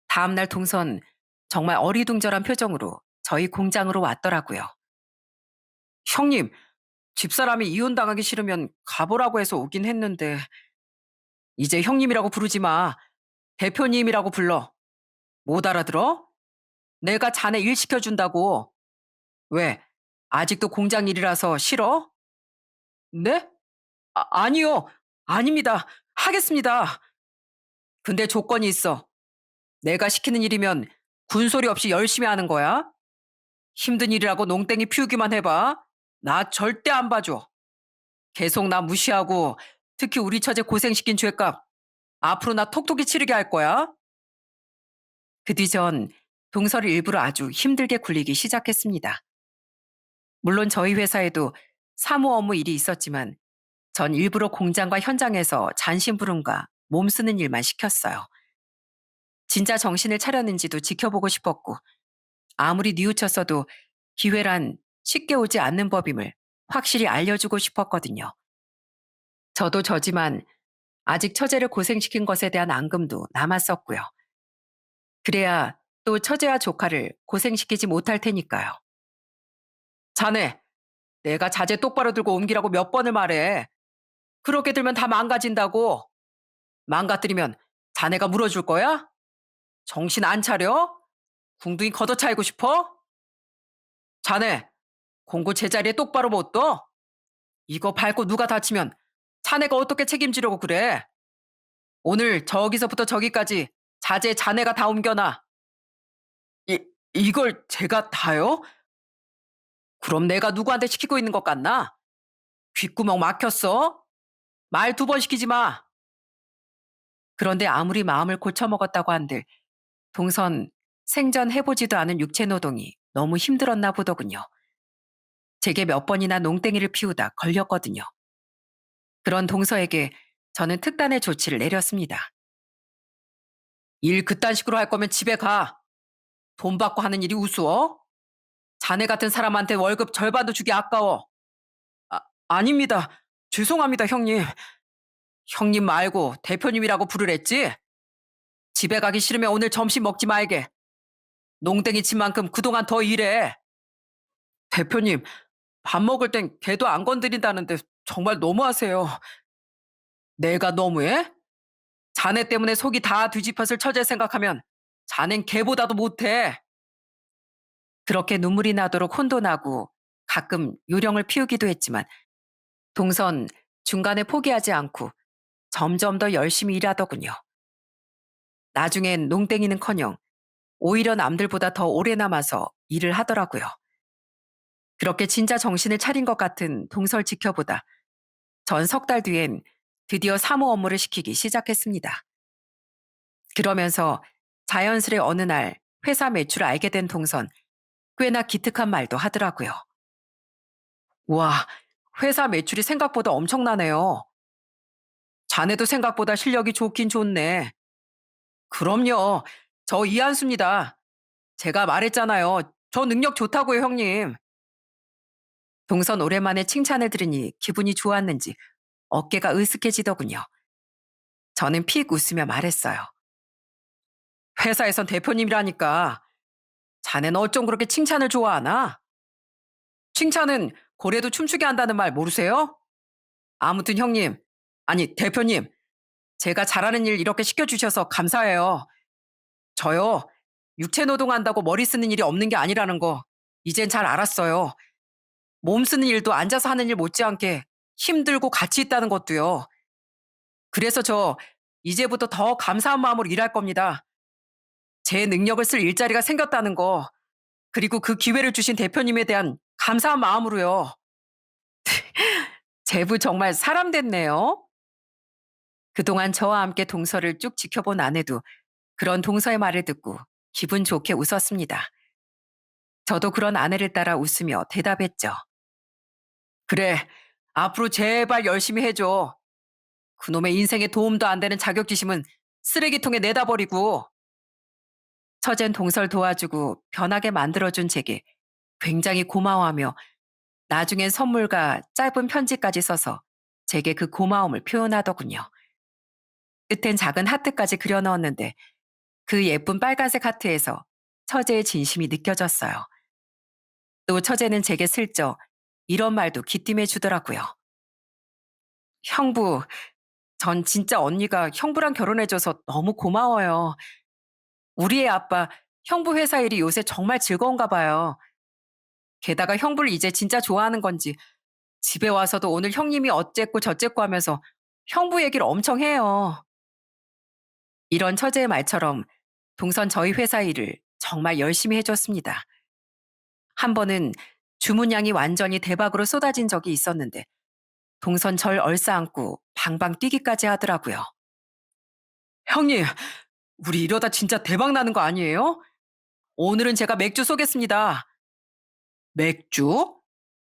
다음날 동선 정말 어리둥절한 표정으로 저희 공장으로 왔더라고요. 형님, 집사람이 이혼당하기 싫으면 가보라고 해서 오긴 했는데, 이제 형님이라고 부르지 마. 대표님이라고 불러. 못 알아들어? 내가 자네 일 시켜준다고. 왜? 아직도 공장 일이라서 싫어? 네? 아니요. 아닙니다. 하겠습니다. 근데 조건이 있어. 내가 시키는 일이면 군소리 없이 열심히 하는 거야. 힘든 일이라고 농땡이 피우기만 해봐. 나 절대 안 봐줘. 계속 나 무시하고 특히 우리 처제 고생시킨 죄값 앞으로 나 톡톡히 치르게 할 거야. 그 뒤 전 동서를 일부러 아주 힘들게 굴리기 시작했습니다. 물론 저희 회사에도 사무 업무 일이 있었지만 전 일부러 공장과 현장에서 잔심부름과 몸 쓰는 일만 시켰어요. 진짜 정신을 차렸는지도 지켜보고 싶었고 아무리 뉘우쳤어도 기회란 쉽게 오지 않는 법임을 확실히 알려주고 싶었거든요. 저도 저지만 아직 처제를 고생시킨 것에 대한 앙금도 남았었고요. 그래야 또 처제와 조카를 고생시키지 못할 테니까요. 자네, 내가 자재 똑바로 들고 옮기라고 몇 번을 말해. 그렇게 들면 다 망가진다고. 망가뜨리면 자네가 물어줄 거야? 정신 안 차려? 궁둥이 걷어차이고 싶어? 자네, 공고 제자리에 똑바로 못 둬? 이거 밟고 누가 다치면 자네가 어떻게 책임지려고 그래? 오늘 저기서부터 저기까지 자재 자네가 다 옮겨놔. 이걸 제가 다요? 그럼 내가 누구한테 시키고 있는 것 같나? 귓구멍 막혔어? 말 두 번 시키지 마. 그런데 아무리 마음을 고쳐먹었다고 한들 동선 생전 해보지도 않은 육체 노동이 너무 힘들었나 보더군요. 제게 몇 번이나 농땡이를 피우다 걸렸거든요. 그런 동서에게 저는 특단의 조치를 내렸습니다. 일 그딴 식으로 할 거면 집에 가. 돈 받고 하는 일이 우스워? 자네 같은 사람한테 월급 절반도 주기 아까워. 아닙니다. 죄송합니다, 형님. 형님 말고 대표님이라고 부르랬지? 집에 가기 싫으면 오늘 점심 먹지 말게. 농땡이 친 만큼 그동안 더 일해. 대표님, 밥 먹을 땐 걔도 안 건드린다는데 정말 너무하세요. 내가 너무해? 자네 때문에 속이 다 뒤집혔을 처제 생각하면 자넨 걔보다도 못해. 그렇게 눈물이 나도록 혼돈하고 가끔 요령을 피우기도 했지만 동선 중간에 포기하지 않고 점점 더 열심히 일하더군요. 나중엔 농땡이는커녕 오히려 남들보다 더 오래 남아서 일을 하더라고요. 그렇게 진짜 정신을 차린 것 같은 동서를 지켜보다 전 석 달 뒤엔 드디어 사무 업무를 시키기 시작했습니다. 그러면서 자연스레 어느 날 회사 매출을 알게 된 동선 꽤나 기특한 말도 하더라고요. 와, 회사 매출이 생각보다 엄청나네요. 자네도 생각보다 실력이 좋긴 좋네. 그럼요. 저 이한수입니다. 제가 말했잖아요. 저 능력 좋다고요, 형님. 동선 오랜만에 칭찬을 들으니 기분이 좋았는지 어깨가 으쓱해지더군요. 저는 픽 웃으며 말했어요. 회사에선 대표님이라니까. 자네는 어쩜 그렇게 칭찬을 좋아하나? 칭찬은 고래도 춤추게 한다는 말 모르세요? 아무튼 형님, 아니 대표님, 제가 잘하는 일 이렇게 시켜주셔서 감사해요. 저요, 육체 노동한다고 머리 쓰는 일이 없는 게 아니라는 거 이젠 잘 알았어요. 몸 쓰는 일도 앉아서 하는 일 못지않게 힘들고 가치 있다는 것도요. 그래서 저 이제부터 더 감사한 마음으로 일할 겁니다. 제 능력을 쓸 일자리가 생겼다는 거, 그리고 그 기회를 주신 대표님에 대한 감사한 마음으로요. 제부 정말 사람 됐네요. 그동안 저와 함께 동서를 쭉 지켜본 아내도 그런 동서의 말을 듣고 기분 좋게 웃었습니다. 저도 그런 아내를 따라 웃으며 대답했죠. 그래, 앞으로 제발 열심히 해줘. 그놈의 인생에 도움도 안 되는 자격지심은 쓰레기통에 내다 버리고. 처젠 동서를 도와주고 변하게 만들어준 제게 굉장히 고마워하며 나중엔 선물과 짧은 편지까지 써서 제게 그 고마움을 표현하더군요. 끝엔 작은 하트까지 그려 넣었는데 그 예쁜 빨간색 하트에서 처제의 진심이 느껴졌어요. 또 처제는 제게 슬쩍 이런 말도 귀띔해 주더라고요. 형부, 전 진짜 언니가 형부랑 결혼해줘서 너무 고마워요. 우리 애 아빠, 형부 회사 일이 요새 정말 즐거운가 봐요. 게다가 형부를 이제 진짜 좋아하는 건지 집에 와서도 오늘 형님이 어쨌고 저쨌고 하면서 형부 얘기를 엄청 해요. 이런 처제의 말처럼 동선 저희 회사 일을 정말 열심히 해줬습니다. 한 번은 주문량이 완전히 대박으로 쏟아진 적이 있었는데 동선 절 얼싸안고 방방 뛰기까지 하더라고요. 형님, 우리 이러다 진짜 대박 나는 거 아니에요? 오늘은 제가 맥주 쏘겠습니다. 맥주?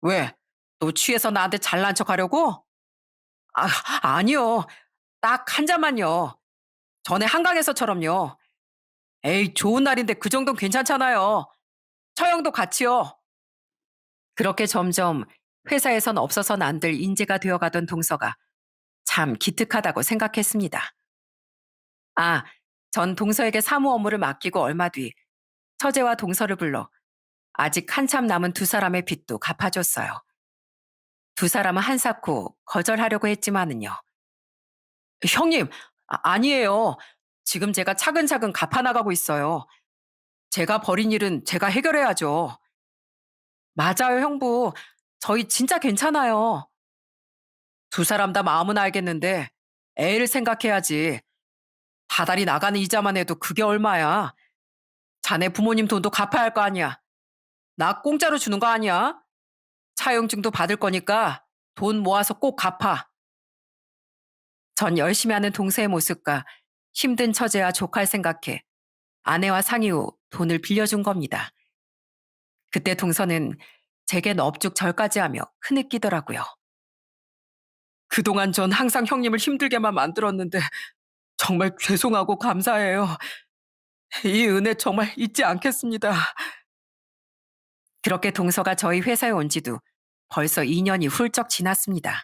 왜? 또 취해서 나한테 잘난 척 하려고? 아, 아니요. 딱 한 잔만요. 전에 한강에서처럼요. 에이, 좋은 날인데 그 정도는 괜찮잖아요. 처형도 같이요. 그렇게 점점 회사에선 없어서는 안 될 인재가 되어가던 동서가 참 기특하다고 생각했습니다. 아, 전 동서에게 사무 업무를 맡기고 얼마 뒤 처제와 동서를 불러 아직 한참 남은 두 사람의 빚도 갚아줬어요. 두 사람은 한사코 거절하려고 했지만은요. 형님, 아니에요. 지금 제가 차근차근 갚아나가고 있어요. 제가 벌인 일은 제가 해결해야죠. 맞아요, 형부. 저희 진짜 괜찮아요. 두 사람 다 마음은 알겠는데 애를 생각해야지. 다달이 나가는 이자만 해도 그게 얼마야. 자네 부모님 돈도 갚아야 할 거 아니야. 나 공짜로 주는 거 아니야. 차용증도 받을 거니까 돈 모아서 꼭 갚아. 전 열심히 하는 동서의 모습과 힘든 처제와 조카를 생각해 아내와 상의 후 돈을 빌려준 겁니다. 그때 동서는 제겐 업죽 절까지 하며 흐느끼더라고요. 그동안 전 항상 형님을 힘들게만 만들었는데 정말 죄송하고 감사해요. 이 은혜 정말 잊지 않겠습니다. 그렇게 동서가 저희 회사에 온 지도 벌써 2년이 훌쩍 지났습니다.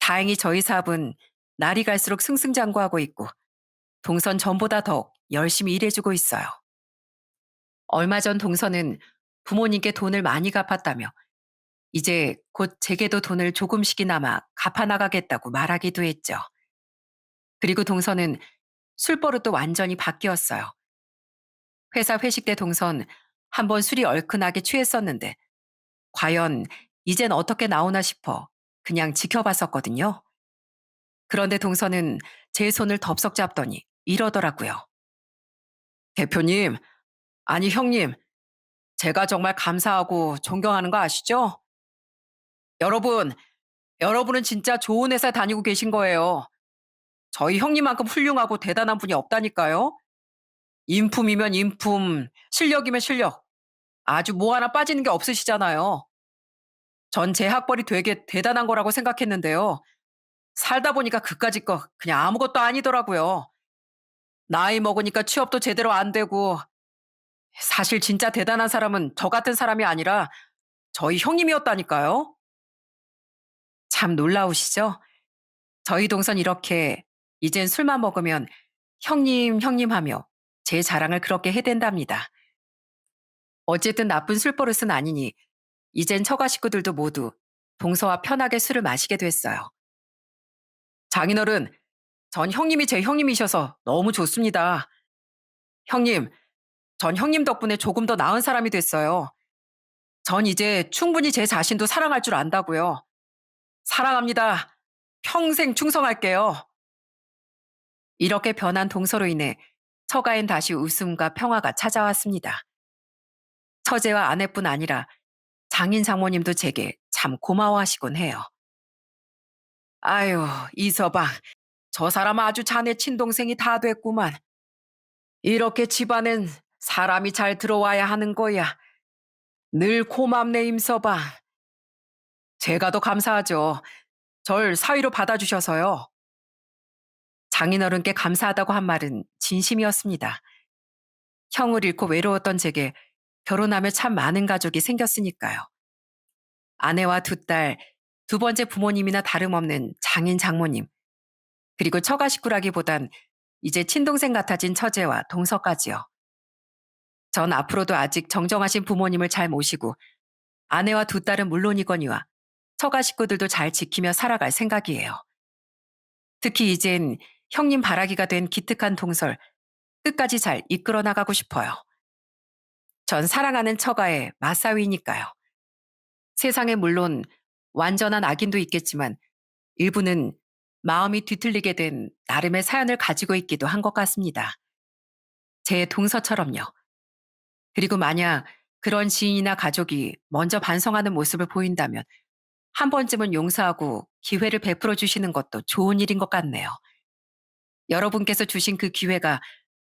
다행히 저희 사업은 날이 갈수록 승승장구하고 있고 동선 전보다 더 열심히 일해주고 있어요. 얼마 전 동서는 부모님께 돈을 많이 갚았다며 이제 곧 제게도 돈을 조금씩이나마 갚아나가겠다고 말하기도 했죠. 그리고 동서는 술버릇도 완전히 바뀌었어요. 회사 회식 때 동선 한번 술이 얼큰하게 취했었는데 과연 이젠 어떻게 나오나 싶어 그냥 지켜봤었거든요. 그런데 동서는 제 손을 덥석 잡더니 이러더라고요. 대표님, 아니 형님, 제가 정말 감사하고 존경하는 거 아시죠? 여러분, 여러분은 진짜 좋은 회사 다니고 계신 거예요. 저희 형님만큼 훌륭하고 대단한 분이 없다니까요. 인품이면 인품, 실력이면 실력. 아주 뭐 하나 빠지는 게 없으시잖아요. 전 제 학벌이 되게 대단한 거라고 생각했는데요. 살다 보니까 그까짓 거 그냥 아무것도 아니더라고요. 나이 먹으니까 취업도 제대로 안 되고 사실 진짜 대단한 사람은 저 같은 사람이 아니라 저희 형님이었다니까요. 참 놀라우시죠? 저희 동선 이렇게 이젠 술만 먹으면 형님, 형님 하며 제 자랑을 그렇게 해댄답니다. 어쨌든 나쁜 술버릇은 아니니 이젠 처가 식구들도 모두 동서와 편하게 술을 마시게 됐어요. 장인어른, 전 형님이 제 형님이셔서 너무 좋습니다. 형님, 전 형님 덕분에 조금 더 나은 사람이 됐어요. 전 이제 충분히 제 자신도 사랑할 줄 안다고요. 사랑합니다. 평생 충성할게요. 이렇게 변한 동서로 인해 처가엔 다시 웃음과 평화가 찾아왔습니다. 처제와 아내뿐 아니라 장인 장모님도 제게 참 고마워하시곤 해요. 아유, 이서방, 저 사람 아주 자네 친동생이 다 됐구만. 이렇게 집안엔 사람이 잘 들어와야 하는 거야. 늘 고맙네, 임서방. 제가 더 감사하죠. 절 사위로 받아주셔서요. 장인어른께 감사하다고 한 말은 진심이었습니다. 형을 잃고 외로웠던 제게 결혼하며 참 많은 가족이 생겼으니까요. 아내와 두 딸, 두 번째 부모님이나 다름없는 장인 장모님, 그리고 처가 식구라기보단 이제 친동생 같아진 처제와 동서까지요. 전 앞으로도 아직 정정하신 부모님을 잘 모시고 아내와 두 딸은 물론이거니와 처가 식구들도 잘 지키며 살아갈 생각이에요. 특히 이젠 형님 바라기가 된 기특한 동설 끝까지 잘 이끌어 나가고 싶어요. 전 사랑하는 처가의 맞사위니까요. 세상에 물론 완전한 악인도 있겠지만 일부는 마음이 뒤틀리게 된 나름의 사연을 가지고 있기도 한 것 같습니다. 제 동서처럼요. 그리고 만약 그런 지인이나 가족이 먼저 반성하는 모습을 보인다면 한 번쯤은 용서하고 기회를 베풀어 주시는 것도 좋은 일인 것 같네요. 여러분께서 주신 그 기회가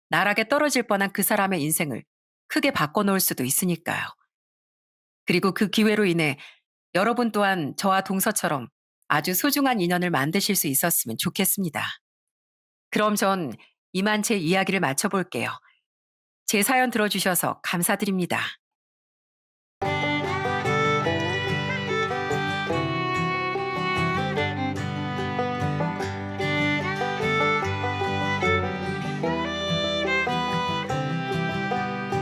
나락에 떨어질 뻔한 그 사람의 인생을 크게 바꿔놓을 수도 있으니까요. 그리고 그 기회로 인해 여러분 또한 저와 동서처럼 아주 소중한 인연을 만드실 수 있었으면 좋겠습니다. 그럼 전 이만 제 이야기를 마쳐볼게요. 제 사연 들어주셔서 감사드립니다.